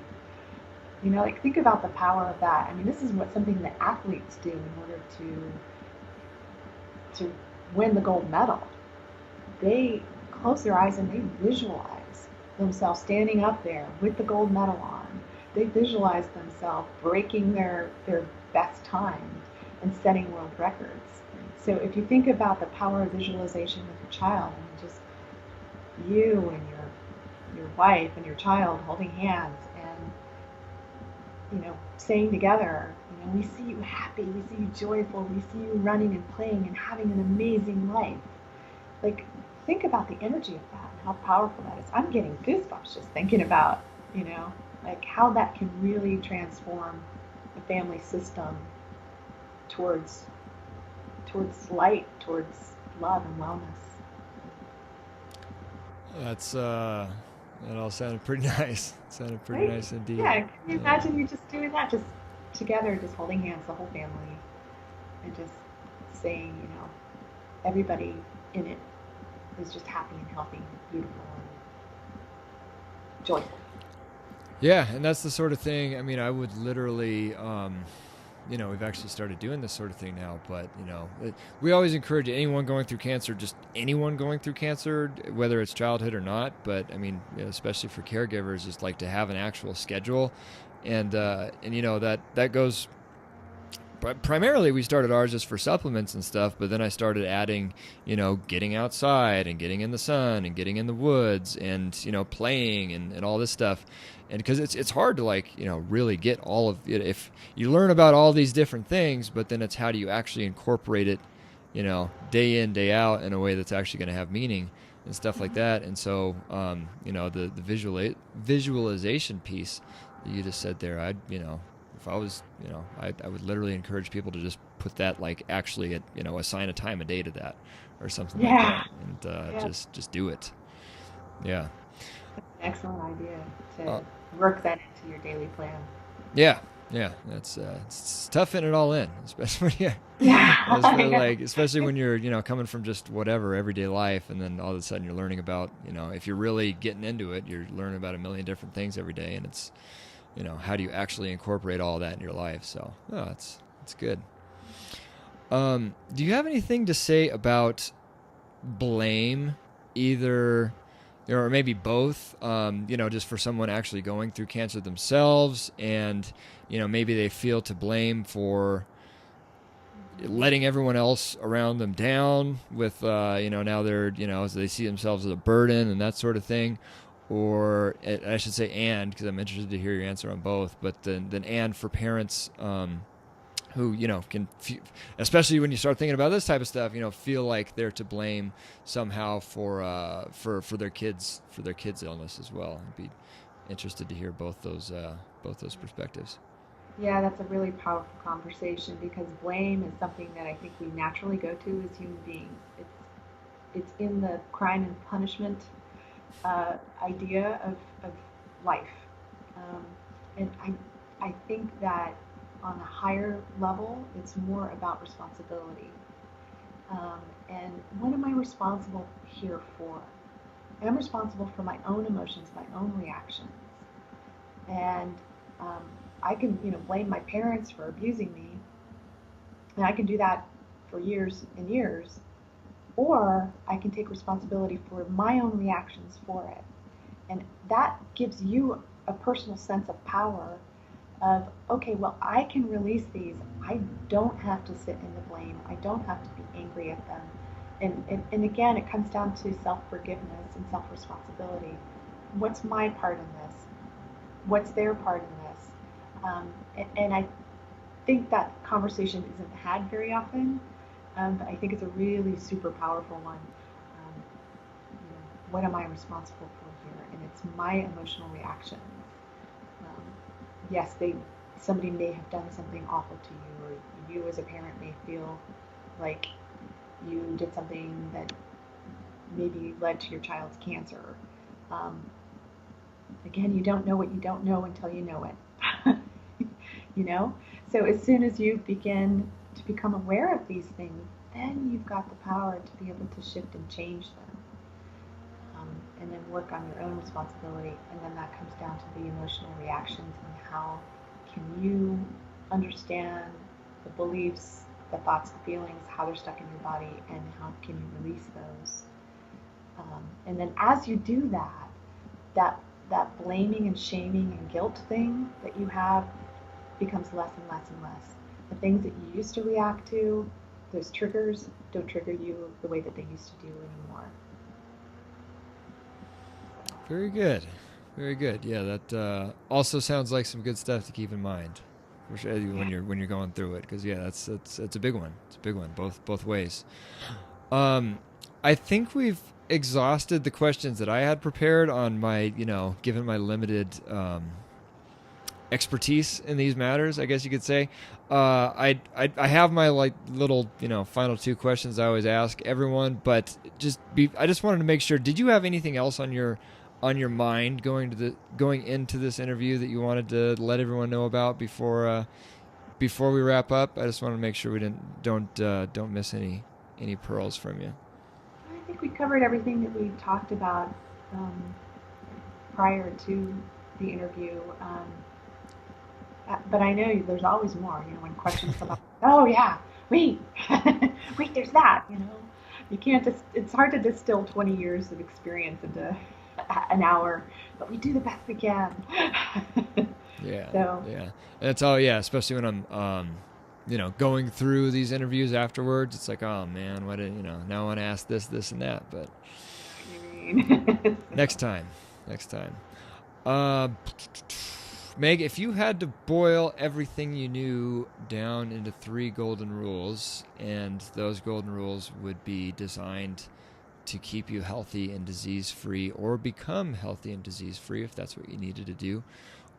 You know, like think about the power of that. I mean, this is something that athletes do in order to win the gold medal. They close their eyes and they visualize themselves standing up there with the gold medal on. They visualize themselves breaking their best time and setting world records. So if you think about the power of visualization with your child, I mean, just you and your wife and your child holding hands and saying together, we see you happy, we see you joyful, we see you running and playing and having an amazing life. Like, think about the energy of that and how powerful that is. I'm getting goosebumps just thinking about, like how that can really transform the family system towards light, towards love and wellness.
That all sounded pretty nice. Sounded pretty
Right?
nice indeed.
Yeah, can you imagine you just doing that, just together, just holding hands, the whole family, and just saying, everybody in it is just happy and healthy and beautiful and joyful.
Yeah, and that's the sort of thing. I mean, I would literally, we've actually started doing this sort of thing now, but, we always encourage anyone going through cancer, just anyone going through cancer, whether it's childhood or not. But I mean, especially for caregivers, is like to have an actual schedule. And that goes primarily. We started ours just for supplements and stuff, but then I started adding, getting outside and getting in the sun and getting in the woods and, playing and all this stuff. And because it's hard to really get all of it. If you learn about all these different things, but then it's how do you actually incorporate it, day in, day out in a way that's actually going to have meaning and stuff like that. And so, the visualization piece that you just said there, if I was, I would literally encourage people to just put that actually assign a time of day to that or something like that, and just do it. Yeah.
That's an excellent idea to work that into your daily plan.
Yeah. That's it's tough fitting it all in, especially especially when you're coming from just whatever everyday life, and then all of a sudden you're learning about if you're really getting into it, you're learning about a million different things every day, and it's how do you actually incorporate all that in your life? So, it's good. Do you have anything to say about blame, either, or maybe both, just for someone actually going through cancer themselves, and, maybe they feel to blame for letting everyone else around them down with, now they're, so they see themselves as a burden and that sort of thing. Or I should say and, because I'm interested to hear your answer on both, but then and for parents who, can, especially when you start thinking about this type of stuff, feel like they're to blame somehow for their kids' illness as well. I'd be interested to hear both those perspectives.
Yeah, that's a really powerful conversation because blame is something that I think we naturally go to as human beings. It's in the crime and punishment idea of life. And I think that on a higher level, it's more about responsibility. And what am I responsible here for? I'm responsible for my own emotions, my own reactions. And I can, blame my parents for abusing me, and I can do that for years and years. Or I can take responsibility for my own reactions for it. And that gives you a personal sense of power of, okay, well, I can release these. I don't have to sit in the blame. I don't have to be angry at them. And again, it comes down to self-forgiveness and self-responsibility. What's my part in this? What's their part in this? And I think that conversation isn't had very often, but I think it's a really super powerful one. What am I responsible for here? And it's my emotional reactions. Um, yes, somebody may have done something awful to you, or you as a parent may feel like you did something that maybe led to your child's cancer. Um, Again, you don't know what you don't know until you know it. you know? So as soon as you begin to become aware of these things, then you've got the power to be able to shift and change them. And then work on your own responsibility. And then that comes down to the emotional reactions and how can you understand the beliefs, the thoughts, the feelings, how they're stuck in your body, and how can you release those. And then as you do that, that blaming and shaming and guilt thing that you have becomes less and less and less. The things that you used to react to, those triggers, don't trigger you the way that they used to do anymore.
Very good. Very good. Yeah, that also sounds like some good stuff to keep in mind, for sure, when you're going through it. Because yeah, that's a big one. It's a big one, both ways. Um, I think we've exhausted the questions that I had prepared on my, given my limited expertise in these matters, I guess you could say. I have my like little final two questions I always ask everyone, but I just wanted to make sure. Did you have anything else on your mind going into this interview that you wanted to let everyone know about before we wrap up? I just want to make sure we don't miss any pearls from you.
I think we covered everything that we talked about um, prior to the interview. But I know there's always more. When questions come up, oh yeah, wait, wait, there's that. You can't just. It's hard to distill 20 years of experience into an hour, but we do the best we can.
Yeah,
So
yeah, and it's all yeah, especially when I'm going through these interviews afterwards. It's like, oh man, what did now I want to ask this and that, but
I mean,
next time, next time. Uh, Meg, if you had to boil everything you knew down into 3 golden rules, and those golden rules would be designed to keep you healthy and disease free, or become healthy and disease free, if that's what you needed to do,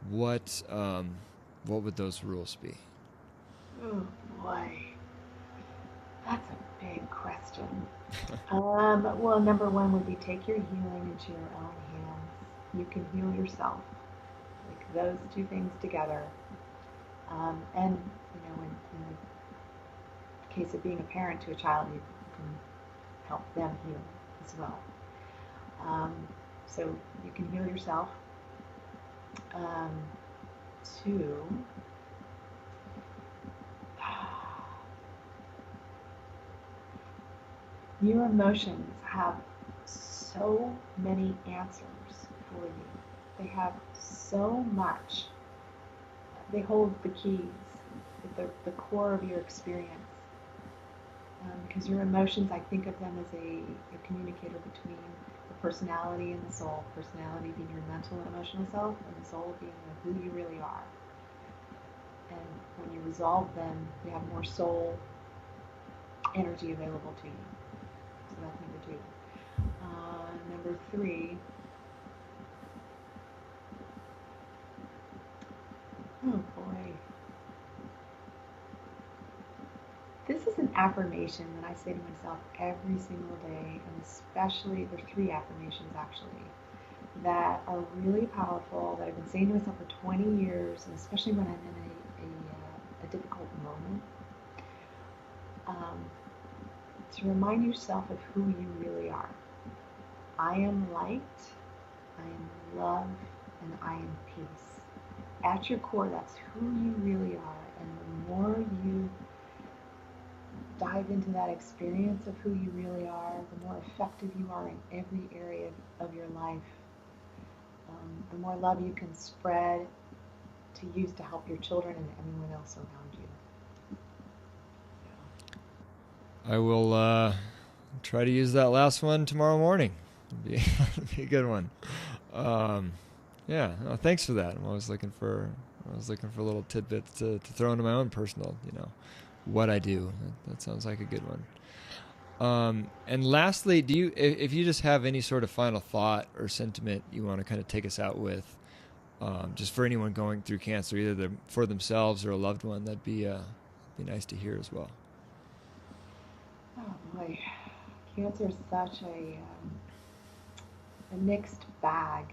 what would those rules be?
oh boy, that's a big question. Well, number one would be take your healing into your own hands. You can heal yourself. Like those two things together. And in the case of being a parent to a child, you can help them heal as well. Um, so you can heal yourself. Um, Two, your emotions have so many answers for you. They have so much. They hold the keys at the core of your experience. Because your emotions, I think of them as a communicator between the personality and the soul. Personality being your mental and emotional self, and the soul being who you really are. And when you resolve them, you have more soul energy available to you. So that's number two. Number three, oh boy. This is an affirmation that I say to myself every single day, and especially, there are three affirmations actually, that are really powerful, that I've been saying to myself for 20 years, and especially when I'm in a difficult moment. To remind yourself of who you really are. I am light, I am love, and I am peace. At your core, that's who you really are. And the more you dive into that experience of who you really are, the more effective you are in every area of your life. The more love you can spread to use to help your children and everyone else around you.
I will try to use that last one tomorrow morning. It'll be a good one. Yeah, thanks for that. I'm always looking for I was looking for little tidbits to throw into my own personal, what I do. That sounds like a good one. And lastly, if you just have any sort of final thought or sentiment you want to kind of take us out with, just for anyone going through cancer, either for themselves or a loved one, that'd be nice to hear as well.
Oh boy, cancer is such a mixed bag.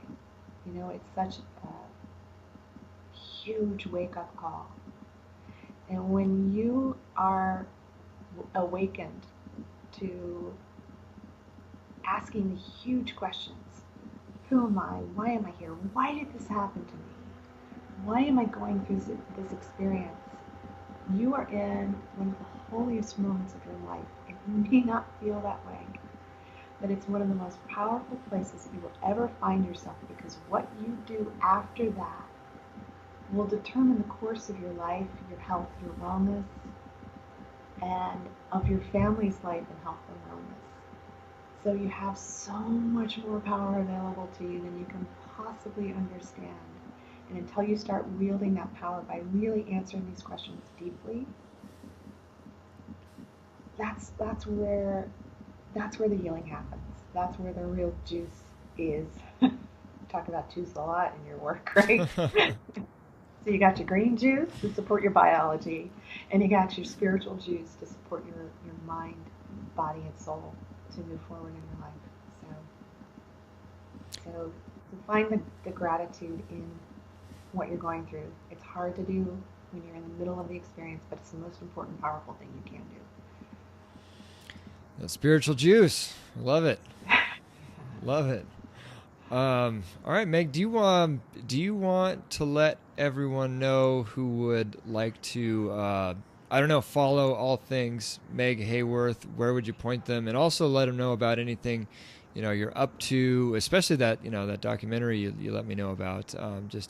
It's such a huge wake-up call. And when you are awakened to asking the huge questions, who am I? Why am I here? Why did this happen to me? Why am I going through this experience? You are in one of the holiest moments of your life. And you may not feel that way, but it's one of the most powerful places you will ever find yourself, because what you do after that will determine the course of your life, your health, your wellness, and of your family's life and health and wellness. So you have so much more power available to you than you can possibly understand. And until you start wielding that power by really answering these questions deeply, that's where the healing happens. That's where the real juice is. Talk about juice a lot in your work, right? So you got your green juice to support your biology, and you got your spiritual juice to support your mind, body, and soul to move forward in your life. So to find the gratitude in what you're going through. It's hard to do when you're in the middle of the experience, but it's the most important, powerful thing you can do.
The spiritual juice. Love it. Love it. All right, Meg, do you want to let everyone know who would like to, follow all things Meg Haworth? Where would you point them? And also let them know about anything, you're up to, especially that, that documentary you let me know about.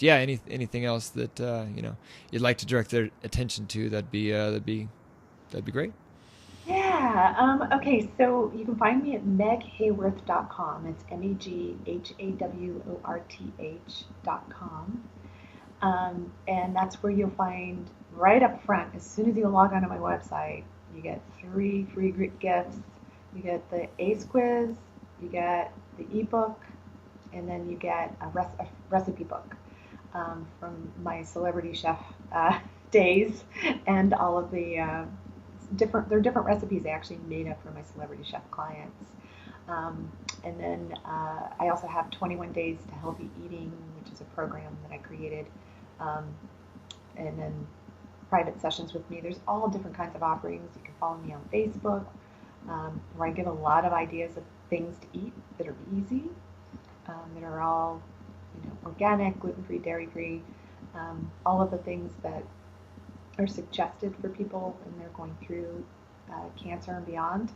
Anything else that, you'd like to direct their attention to, that'd be great.
Yeah. Okay. So you can find me at meghaworth.com. It's MEGHAWORTH.com. And that's where you'll find right up front, as soon as you log onto my website, you get 3 free gifts. You get the ACE quiz, you get the ebook, and then you get a recipe book from my celebrity chef days, and all of the different recipes I actually made up for my celebrity chef clients. And then I also have 21 Days to Healthy Eating, which is a program that I created. And then private sessions with me. There's all different kinds of offerings. You can follow me on Facebook, where I give a lot of ideas of things to eat that are easy, that are all organic, gluten-free, dairy-free, all of the things that are suggested for people when they're going through cancer and beyond.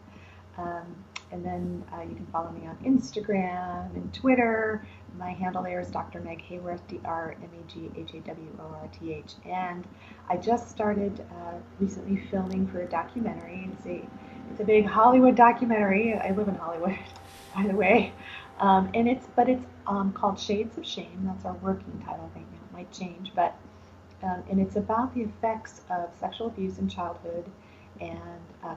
And then you can follow me on Instagram and Twitter. My handle there is Dr. Meg Haworth, DrMegHaworth. And I just started recently filming for a documentary. It's a big Hollywood documentary. I live in Hollywood, by the way. And it's called Shades of Shame. That's our working title right now. It might change, but and it's about the effects of sexual abuse in childhood and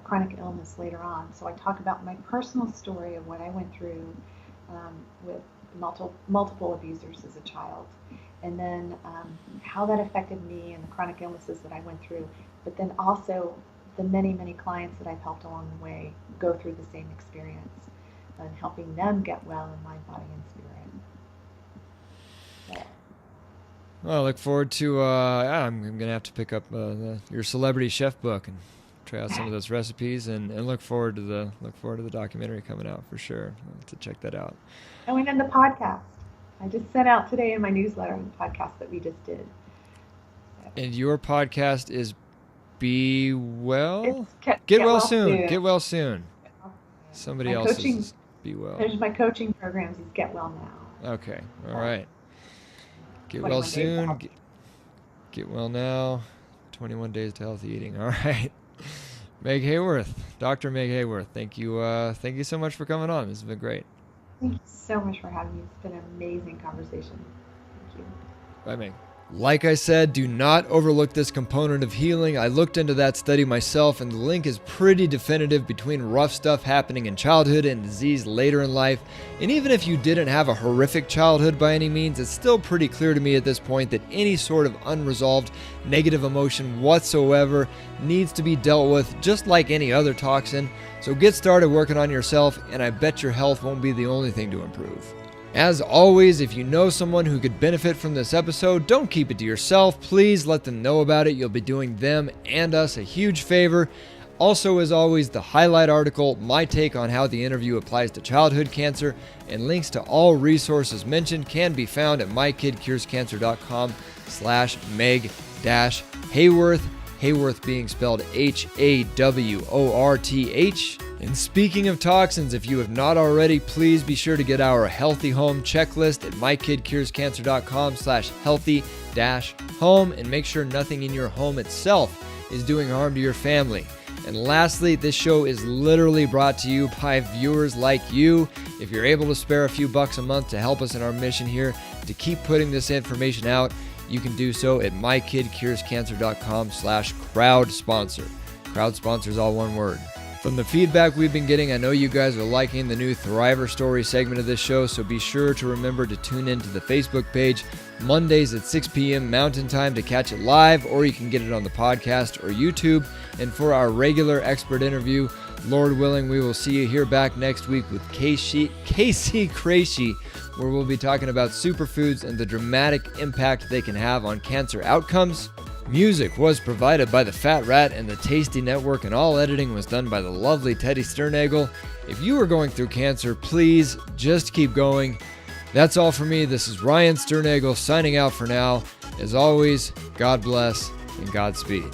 chronic illness later on. So I talk about my personal story of what I went through with multiple abusers as a child, and then how that affected me and the chronic illnesses that I went through, but then also the many, many clients that I've helped along the way go through the same experience and helping them get well in mind, body, and spirit.
Well, I look forward to. I'm gonna have to pick up your celebrity chef book and try out some of those recipes, and look forward to the documentary coming out for sure. I'll have to check that out.
Oh, and then the podcast. I just sent out today in my newsletter the podcast that we just did.
And your podcast is Be Well?
Get Well Soon.
Get Well Soon. Somebody else is Be Well.
There's my coaching programs is Get Well Now.
Okay. All right. Get well soon. Get well now. 21 Days to Healthy Eating. All right. Meg Haworth, Dr. Meg Haworth. Thank you so much for coming on. This has been great.
Thank you so much for having me. It's been an amazing conversation. Thank you.
Bye, Meg. Like I said, do not overlook this component of healing. I looked into that study myself, and the link is pretty definitive between rough stuff happening in childhood and disease later in life. And even if you didn't have a horrific childhood by any means, it's still pretty clear to me at this point that any sort of unresolved negative emotion whatsoever needs to be dealt with just like any other toxin. So get started working on yourself, and I bet your health won't be the only thing to improve. As always, if you know someone who could benefit from this episode, don't keep it to yourself. Please let them know about it. You'll be doing them and us a huge favor. Also, as always, the highlight article, my take on how the interview applies to childhood cancer, and links to all resources mentioned can be found at mykidcurescancer.com/Meg-Haworth. Haworth being spelled Haworth. And speaking of toxins, if you have not already, please be sure to get our Healthy Home checklist at mykidcurescancer.com/healthy-home, and make sure nothing in your home itself is doing harm to your family. And lastly, this show is literally brought to you by viewers like you. If you're able to spare a few bucks a month to help us in our mission here to keep putting this information out, you can do so at mykidcurescancer.com/crowd sponsor. Crowd sponsor is all one word. From the feedback we've been getting, I know you guys are liking the new Thriver Story segment of this show, so be sure to remember to tune into the Facebook page Mondays at 6 p.m. Mountain Time to catch it live, or you can get it on the podcast or YouTube. And for our regular expert interview, Lord willing, we will see you here back next week with Casey Krejci, where we'll be talking about superfoods and the dramatic impact they can have on cancer outcomes. Music was provided by the Fat Rat and the Tasty Network, and all editing was done by the lovely Teddy Sternagel. If you are going through cancer, please just keep going. That's all for me. This is Ryan Sternagel signing out for now. As always, God bless and Godspeed.